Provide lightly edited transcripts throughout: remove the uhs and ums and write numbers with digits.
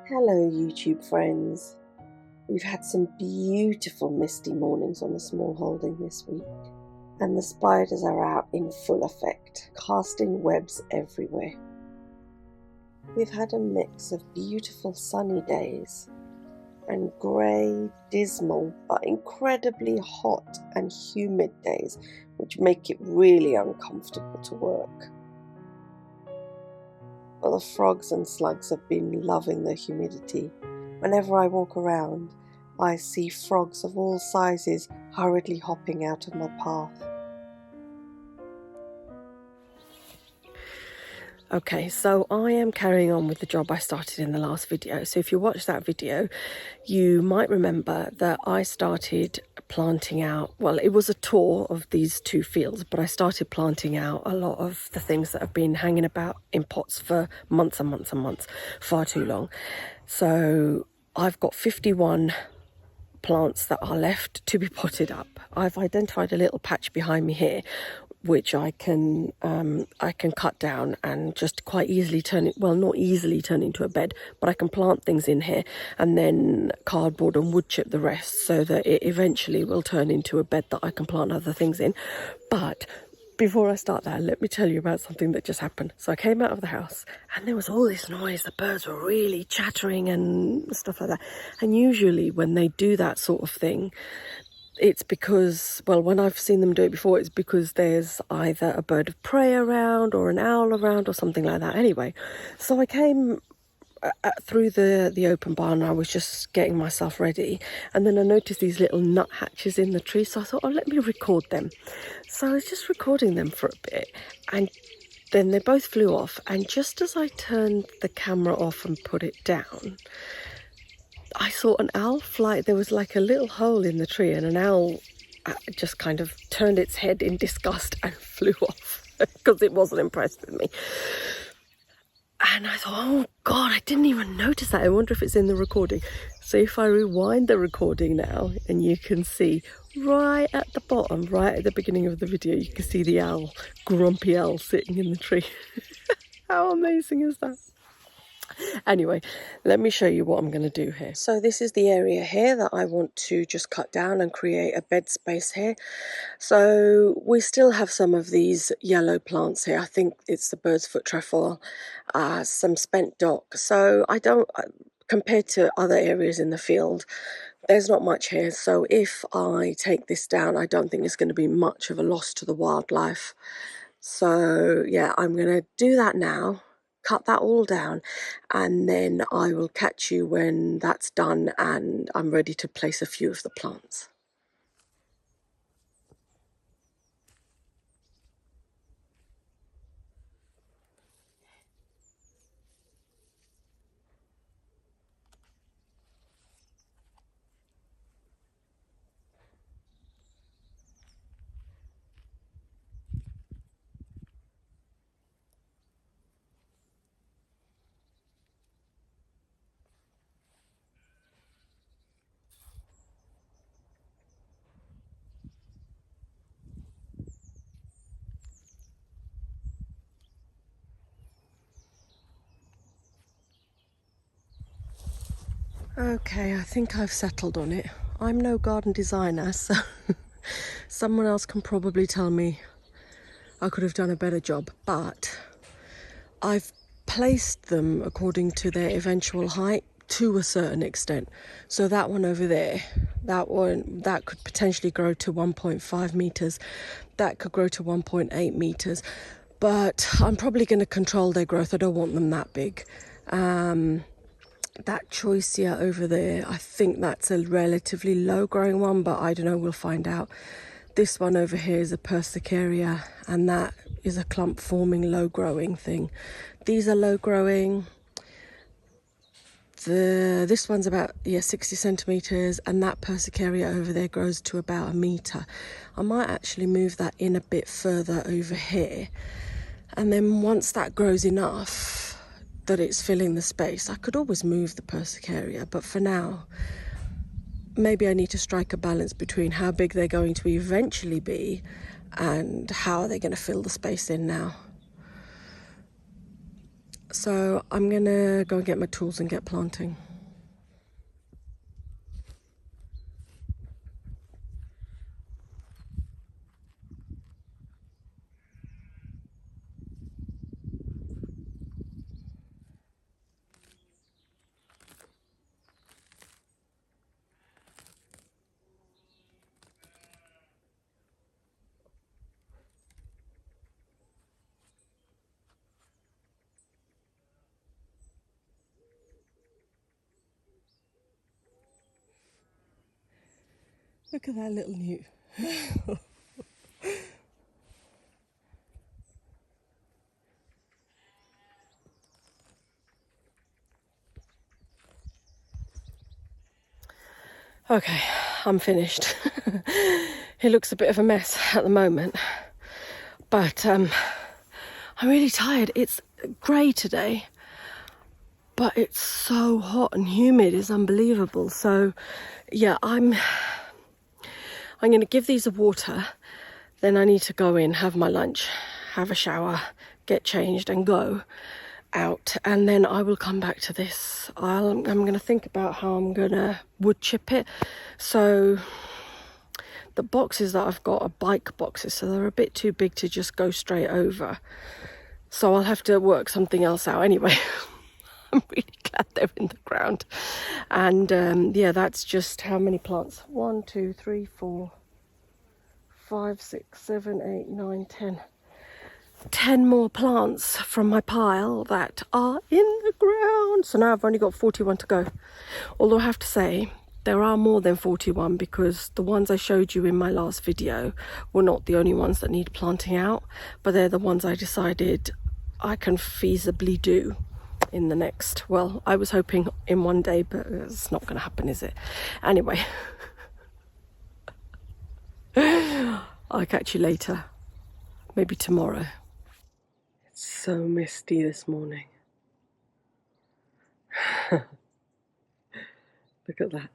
Hello YouTube friends. We've had some beautiful misty mornings on the small holding this week, and the spiders are out in full effect, casting webs everywhere. We've had a mix of beautiful sunny days and grey, dismal but incredibly hot and humid days, which make it really uncomfortable to work. But the frogs and slugs have been loving the humidity. Whenever I walk around, I see frogs of all sizes hurriedly hopping out of my path. Okay, so I am carrying on with the job I started in the last video. So if you watched that video, you might remember that I started planting out, well, it was a tour of these two fields, but I started planting out a lot of the things that have been hanging about in pots for months and months and months, far too long. So I've got 51 plants that are left to be potted up. I've identified a little patch behind me here which I can cut down and just quite easily turn it, well, not easily turn into a bed, but I can plant things in here and then cardboard and wood chip the rest so that it eventually will turn into a bed that I can plant other things in. But before I start that, let me tell you about something that just happened. So I came out of the house and there was all this noise. The birds were really chattering and stuff like that. And usually when they do that sort of thing, it's because, well, when I've seen them do it before, it's because there's either a bird of prey around or an owl around or something like that. Anyway, so I came through the open barn. I was just getting myself ready, and then I noticed these little nut hatches in the tree, so I thought, oh, let me record them. So I was just recording them for a bit, and then they both flew off, and just as I turned the camera off and put it down, I saw an owl fly. There was like a little hole in the tree, and an owl just kind of turned its head in disgust and flew off because it wasn't impressed with me. And I thought, oh God, I didn't even notice that. I wonder if it's in the recording. So if I rewind the recording now, and you can see right at the bottom, right at the beginning of the video, you can see the owl, grumpy owl, sitting in the tree. How amazing is that? Anyway, let me show you what I'm going to do here. So this is the area here that I want to just cut down and create a bed space here. So we still have some of these yellow plants here. I think it's the bird's foot trefoil, some spent dock. So I don't, compared to other areas in the field, there's not much here. So if I take this down, I don't think it's going to be much of a loss to the wildlife. So yeah, I'm going to do that now. Cut that all down, and then I will catch you when that's done and I'm ready to place a few of the plants. Okay, I think I've settled on it. I'm no garden designer, so someone else can probably tell me I could have done a better job, but I've placed them according to their eventual height to a certain extent. So that one over there, that could potentially grow to 1.5 meters. That could grow to 1.8 meters. But I'm probably going to control their growth. I don't want them that big. That choicea over there, I think that's a relatively low growing one, but I don't know, we'll find out. This one over here is a persicaria, and that is a clump forming low growing thing. These are low growing. This one's about 60 centimeters, and that persicaria over there grows to about 1 meter. I might actually move that in a bit further over here, and then once that grows enough that it's filling the space, I could always move the persicaria, but for now maybe I need to strike a balance between how big they're going to eventually be and how are they going to fill the space in now. So I'm gonna go and get my tools and get planting. Look at that little newt. Okay, I'm finished. It looks a bit of a mess at the moment, but I'm really tired. It's grey today, but it's so hot and humid. It's unbelievable. So yeah, I'm going to give these a water. Then I need to go in, have my lunch, have a shower, get changed and go out, and then I will come back to this. I'm going to think about how I'm going to wood chip it. So the boxes that I've got are bike boxes, so they're a bit too big to just go straight over. So I'll have to work something else out anyway. I'm really glad they're in the ground. And yeah, that's just how many plants? 1, 2, 3, 4, 5, 6, 7, 8, 9, 10. 10 more plants from my pile that are in the ground. So now I've only got 41 to go. Although I have to say, there are more than 41 because the ones I showed you in my last video were not the only ones that need planting out, but they're the ones I decided I can feasibly do in the next, well, I was hoping in one day, but it's not going to happen, is it? Anyway, I'll catch you later, maybe tomorrow. It's so misty this morning. Look at that.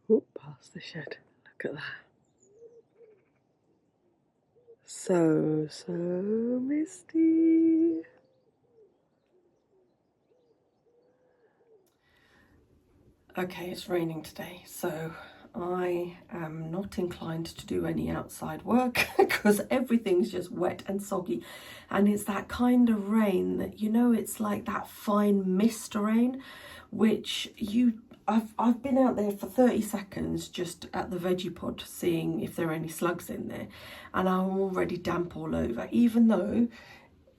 Oop, past the shed. Look at that. So misty. Okay, it's raining today, so I am not inclined to do any outside work because everything's just wet and soggy, and it's that kind of rain that, you know, it's like that fine mist rain, which I've been out there for 30 seconds just at the veggie pod seeing if there are any slugs in there, and I'm already damp all over, even though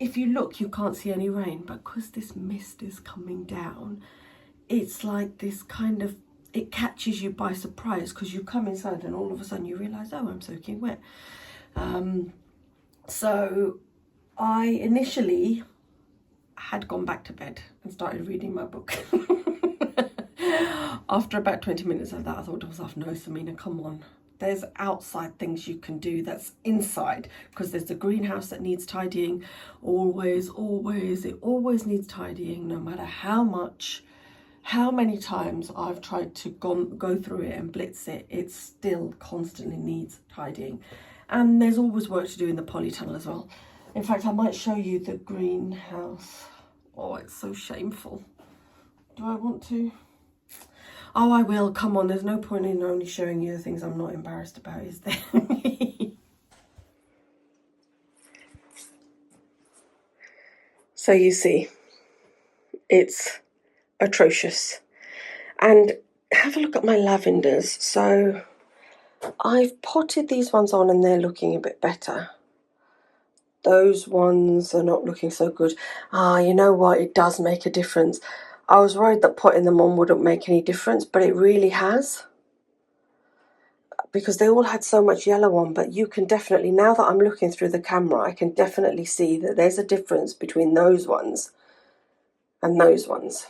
if you look you can't see any rain, but because this mist is coming down, it's like this kind of, it catches you by surprise because you come inside and all of a sudden you realise, oh, I'm soaking wet. So I initially had gone back to bed and started reading my book. After about 20 minutes of that, I thought to myself, no, Samina, come on. There's outside things you can do that's inside, because there's the greenhouse that needs tidying. Always, it always needs tidying, no matter how many times I've tried to go through it and blitz it, it still constantly needs tidying. And there's always work to do in the polytunnel as well. In fact, I might show you the greenhouse. Oh, it's so shameful. Do I want to? Oh, I will. Come on, there's no point in only showing you the things I'm not embarrassed about, is there? So you see, it's atrocious. And have a look at my lavenders. So I've potted these ones on and they're looking a bit better. Those ones are not looking so good. Ah, you know what? It does make a difference. I was worried that potting them on wouldn't make any difference, but it really has. Because they all had so much yellow on, but you can definitely, now that I'm looking through the camera, I can definitely see that there's a difference between those ones and those ones.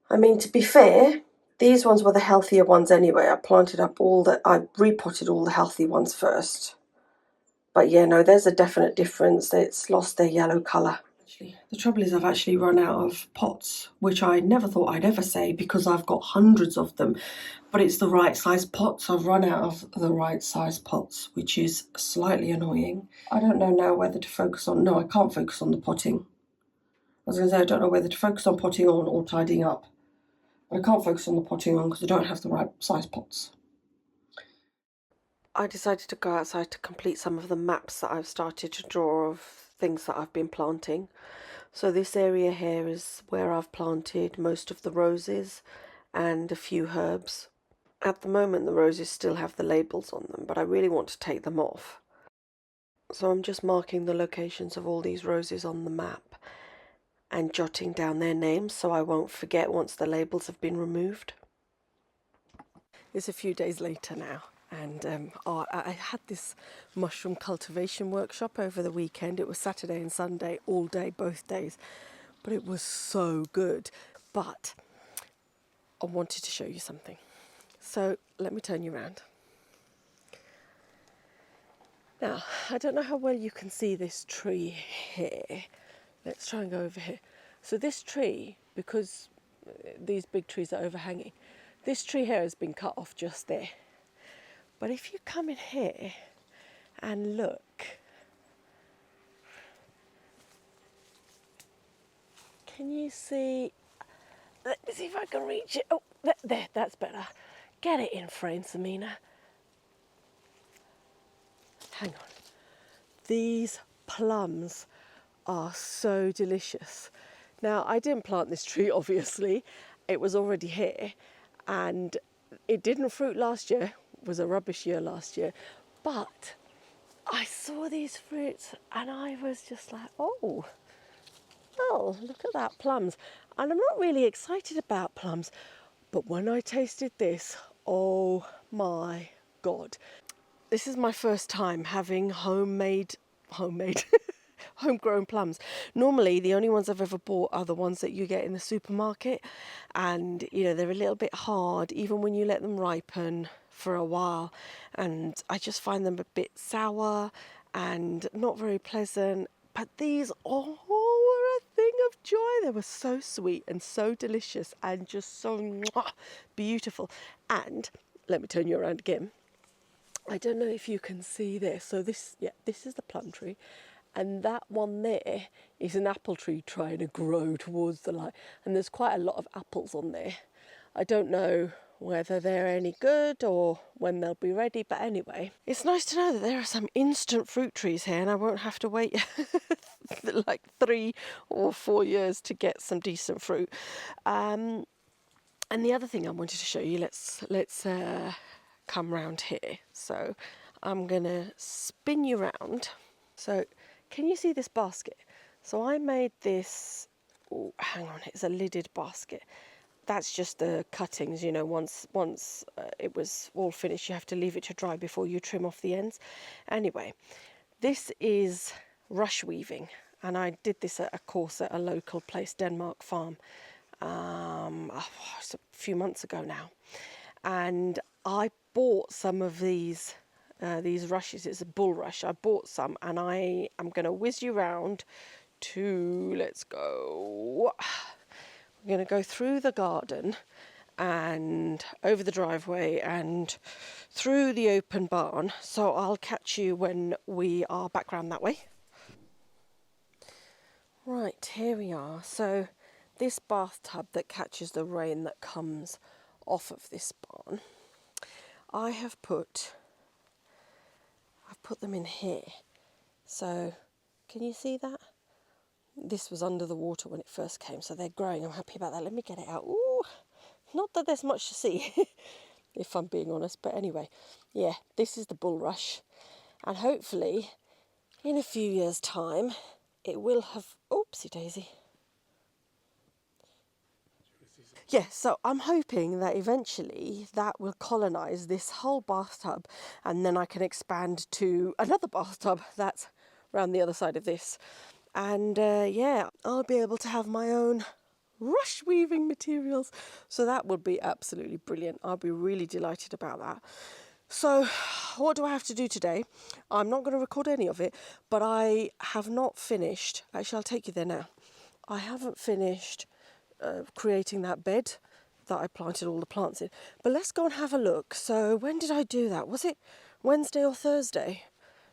I mean, to be fair, these ones were the healthier ones anyway. I repotted all the healthy ones first. But yeah, no, there's a definite difference. It's lost their yellow colour. The trouble is I've actually run out of pots, which I never thought I'd ever say because I've got hundreds of them, but it's the right size pots. I've run out of the right size pots, which is slightly annoying. I don't know now whether to focus on, no, I can't focus on the potting. I was going to say I don't know whether to focus on potting on or tidying up, but I can't focus on the potting on because I don't have the right size pots. I decided to go outside to complete some of the maps that I've started to draw of things that I've been planting. So this area here is where I've planted most of the roses and a few herbs. At the moment the roses still have the labels on them, but I really want to take them off. So I'm just marking the locations of all these roses on the map and jotting down their names so I won't forget once the labels have been removed. It's a few days later now, and I had this mushroom cultivation workshop over the weekend. It was Saturday and Sunday, all day, both days, but it was so good. But I wanted to show you something. So let me turn you around. Now, I don't know how well you can see this tree here. Let's try and go over here. So this tree, because these big trees are overhanging, this tree here has been cut off just there. But if you come in here and look, can you see? Let me see if I can reach it. Oh, there, that's better. Get it in frame, Samina. Hang on. These plums are so delicious. Now, I didn't plant this tree, obviously. It was already here, and it didn't fruit last year. It was a rubbish year last year. But I saw these fruits, and I was just like, oh, look at that, plums. And I'm not really excited about plums, but when I tasted this, oh my God. This is my first time having homemade, homegrown plums. Normally, the only ones I've ever bought are the ones that you get in the supermarket, and you know they're a little bit hard, even when you let them ripen for a while, and I just find them a bit sour and not very pleasant. But these, oh, were a thing of joy. They were so sweet and so delicious and just so beautiful. And let me turn you around again. I don't know if you can see this. So this is the plum tree, and that one there is an apple tree trying to grow towards the light, and there's quite a lot of apples on there. I don't know whether they're any good or when they'll be ready, but anyway, it's nice to know that there are some instant fruit trees here and I won't have to wait like 3 or 4 years to get some decent fruit. And the other thing I wanted to show you, let's come round here. So I'm gonna spin you round. So can you see this basket? So I made this, oh, hang on, it's a lidded basket. That's just the cuttings, you know, once it was all finished, you have to leave it to dry before you trim off the ends. Anyway, this is rush weaving, and I did this at a course at a local place, Denmark Farm, it's a few months ago now. And I bought some of these rushes. It's a bulrush. I bought some, and I am going to whiz you round to, let's go. We're going to go through the garden and over the driveway and through the open barn. So I'll catch you when we are back round that way. Right, here we are. So this bathtub that catches the rain that comes off of this barn, I've put them in here. So can you see that? This was under the water when it first came, so they're growing. I'm happy about that. Let me get it out. Ooh, not that there's much to see, if I'm being honest. But anyway, yeah, this is the bulrush. And hopefully, in a few years' time, it will have... Oopsie daisy. Yeah, so I'm hoping that eventually that will colonise this whole bathtub, and then I can expand to another bathtub that's around the other side of this. And yeah, I'll be able to have my own rush weaving materials. So that would be absolutely brilliant. I'll be really delighted about that. So what do I have to do today? I'm not going to record any of it, but I have not finished. Actually, I'll take you there now. I haven't finished creating that bed that I planted all the plants in. But let's go and have a look. So when did I do that? Was it Wednesday or Thursday?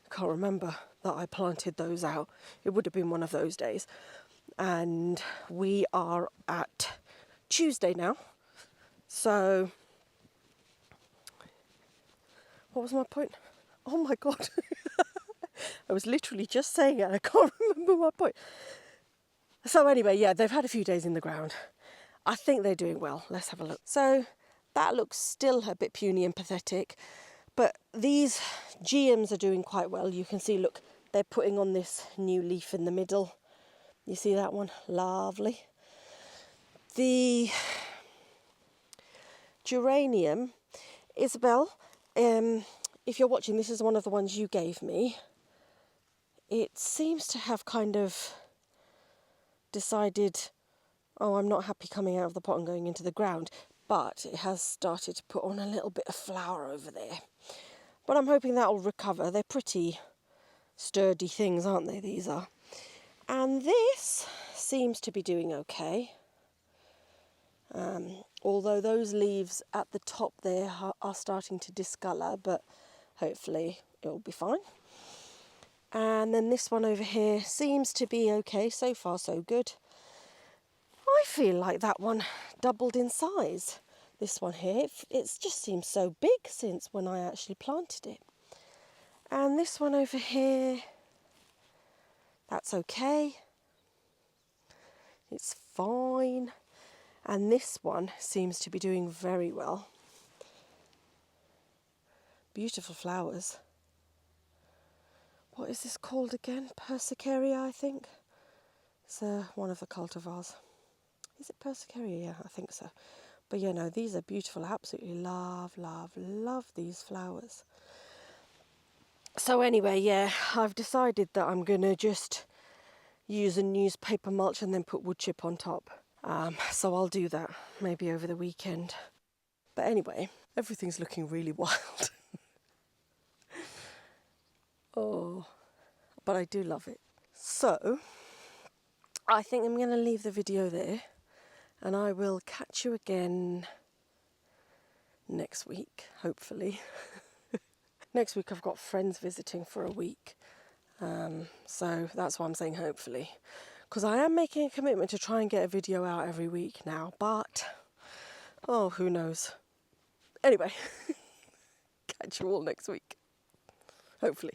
I can't remember that I planted those out. It would have been one of those days. And we are at Tuesday now. So what was my point? Oh my God. I was literally just saying it. I can't remember my point. So anyway, yeah, they've had a few days in the ground. I think they're doing well. Let's have a look. So that looks still a bit puny and pathetic, but these GMs are doing quite well. You can see, look, they're putting on this new leaf in the middle. You see that one? Lovely. The geranium, Isabel, if you're watching, this is one of the ones you gave me. It seems to have kind of decided, oh, I'm not happy coming out of the pot and going into the ground, but it has started to put on a little bit of flower over there. But I'm hoping that'll recover. They're pretty sturdy things, aren't they, these are? And this seems to be doing okay. Although those leaves at the top there are starting to discolour, but hopefully it'll be fine. And then this one over here seems to be okay. So far, so good. I feel like that one doubled in size. This one here, it just seems so big since when I actually planted it. And this one over here, that's okay. It's fine. And this one seems to be doing very well. Beautiful flowers. What is this called again? Persicaria, I think. It's one of the cultivars. Is it Persicaria? Yeah, I think so. But yeah, no, these are beautiful. I absolutely love, love, love these flowers. So anyway, yeah, I've decided that I'm going to just use a newspaper mulch and then put wood chip on top. So I'll do that maybe over the weekend. But anyway, everything's looking really wild. Oh, but I do love it. So I think I'm going to leave the video there, and I will catch you again next week, hopefully. Next week I've got friends visiting for a week. So that's why I'm saying hopefully. Because I am making a commitment to try and get a video out every week now, but, oh, who knows. Anyway, catch you all next week. Hopefully.